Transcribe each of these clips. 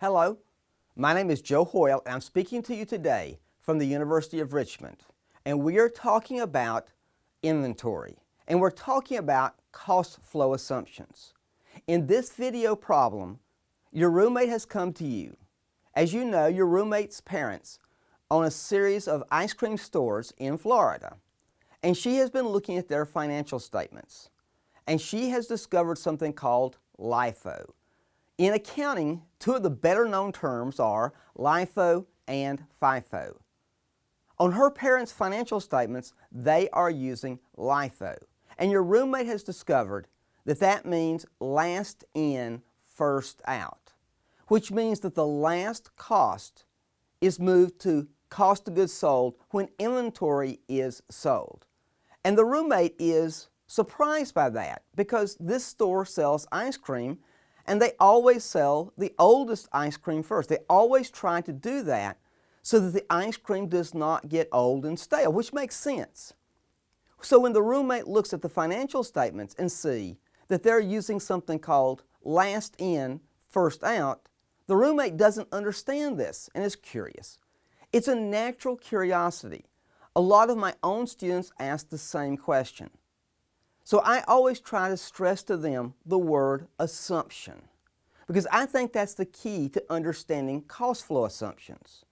Hello, my name is Joe Hoyle and I'm speaking to you today from the University of Richmond. And we are talking about inventory and we're talking about cost flow assumptions. In this video problem, your roommate has come to you. As you know, your roommate's parents own a series of ice cream stores in Florida, and she has been looking at their financial statements, and she has discovered something called LIFO. In accounting, two of the better known terms are LIFO and FIFO. On her parents' financial statements, they are using LIFO, and your roommate has discovered that that means last in, first out, which means that the last cost is moved to cost of goods sold when inventory is sold. And the roommate is surprised by that because this store sells ice cream and they always sell the oldest ice cream first. They always try to do that so that the ice cream does not get old and stale, which makes sense. So when the roommate looks at the financial statements and see that they're using something called last in, first out, the roommate doesn't understand this and is curious. It's a natural curiosity. A lot of my own students ask the same question. So I always try to stress to them the word assumption, because I think that's the key to understanding cost flow assumptions.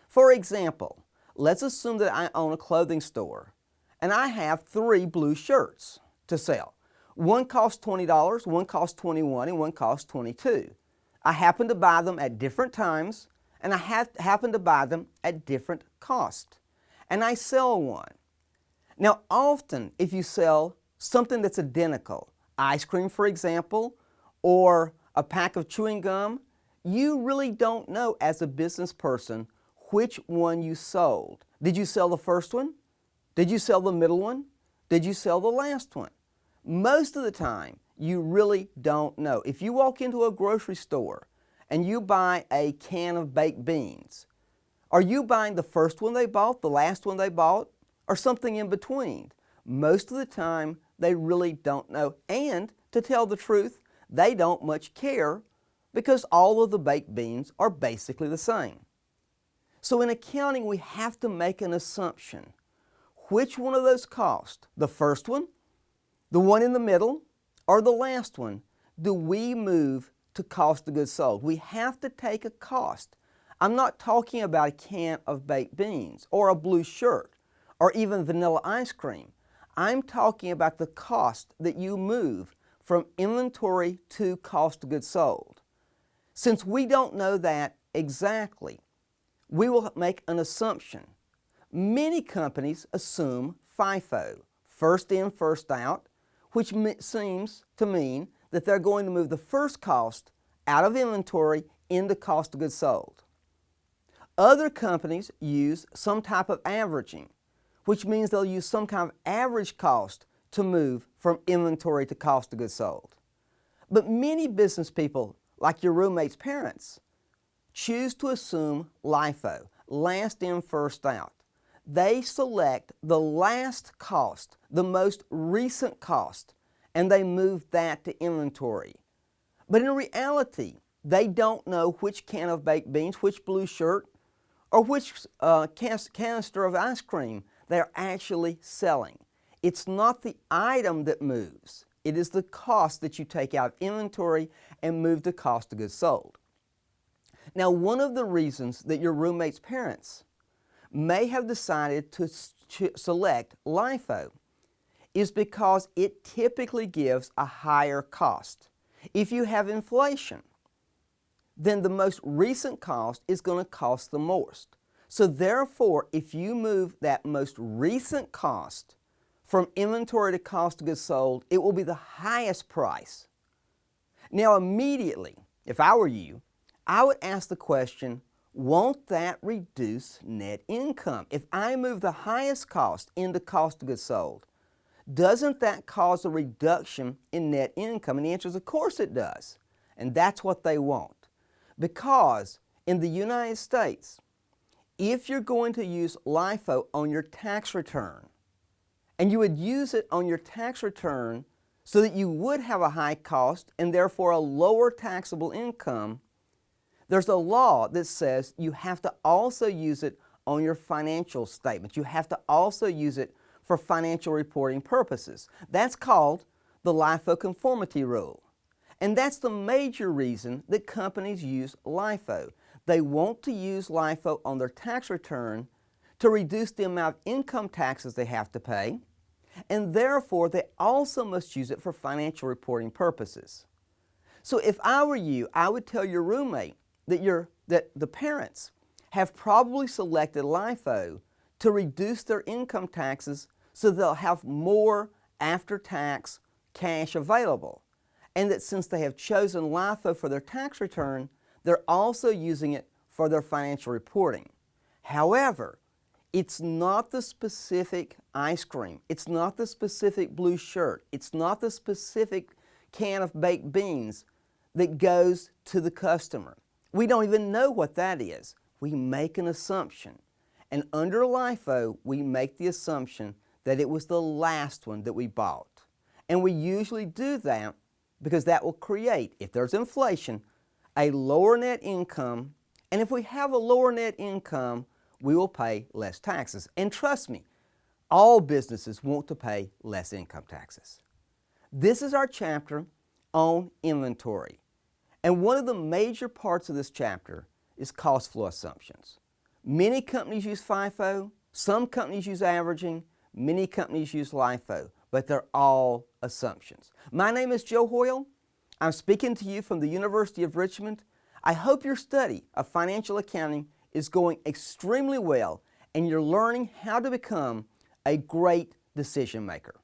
For example, let's assume that I own a clothing store and I have 3 blue shirts to sell. One costs $20, one costs $21, and one costs $22. I happen to buy them at different times and I happen to buy them at different cost. And I sell one. Now often if you sell something that's identical, ice cream for example, or a pack of chewing gum, you really don't know as a business person which one you sold. Did you sell the first one? Did you sell the middle one? Did you sell the last one? Most of the time, you really don't know. If you walk into a grocery store and you buy a can of baked beans, are you buying the first one they bought, the last one they bought, or something in between? Most of the time, they really don't know. And to tell the truth, they don't much care because all of the baked beans are basically the same. So in accounting, we have to make an assumption. Which one of those costs, the first one, the one in the middle, or the last one, do we move to cost of goods sold? We have to take a cost. I'm not talking about a can of baked beans or a blue shirt or even vanilla ice cream. I'm talking about the cost that you move from inventory to cost of goods sold. Since we don't know that exactly, we will make an assumption. Many companies assume FIFO, first in, first out, which seems to mean that they're going to move the first cost out of inventory into cost of goods sold. Other companies use some type of averaging, which means they'll use some kind of average cost to move from inventory to cost of goods sold. But many business people, like your roommate's parents, choose to assume LIFO, last in, first out. They select the last cost, the most recent cost, and they move that to inventory. But in reality, they don't know which can of baked beans, which blue shirt, or which canister of ice cream they're actually selling. It's not the item that moves. It is the cost that you take out of inventory and move to cost of goods sold. Now, one of the reasons that your roommate's parents may have decided to select LIFO is because it typically gives a higher cost. If you have inflation, then the most recent cost is going to cost the most. So therefore, if you move that most recent cost from inventory to cost of goods sold, it will be the highest price. Now immediately, if I were you, I would ask the question, won't that reduce net income? If I move the highest cost into cost of goods sold, doesn't that cause a reduction in net income? And the answer is, of course it does. And that's what they want. Because in the United States, if you're going to use LIFO on your tax return, and you would use it on your tax return so that you would have a high cost and therefore a lower taxable income, There's a law that says you have to also use it on your financial statements. You have to also use it for financial reporting purposes. That's called the LIFO conformity rule. And that's the major reason that companies use LIFO. They want to use LIFO on their tax return to reduce the amount of income taxes they have to pay, and therefore they also must use it for financial reporting purposes. So if I were you, I would tell your roommate that the parents have probably selected LIFO to reduce their income taxes so they'll have more after-tax cash available. And that since they have chosen LIFO for their tax return, they're also using it for their financial reporting. However, it's not the specific ice cream. It's not the specific blue shirt. It's not the specific can of baked beans that goes to the customer. We don't even know what that is. We make an assumption. And under LIFO, we make the assumption that it was the last one that we bought. And we usually do that because that will create, if there's inflation, a lower net income. And if we have a lower net income, we will pay less taxes. And trust me, all businesses want to pay less income taxes. This is our chapter on inventory. And one of the major parts of this chapter is cost flow assumptions. Many companies use FIFO, some companies use averaging, many companies use LIFO, but they're all assumptions. My name is Joe Hoyle. I'm speaking to you from the University of Richmond. I hope your study of financial accounting is going extremely well and you're learning how to become a great decision maker.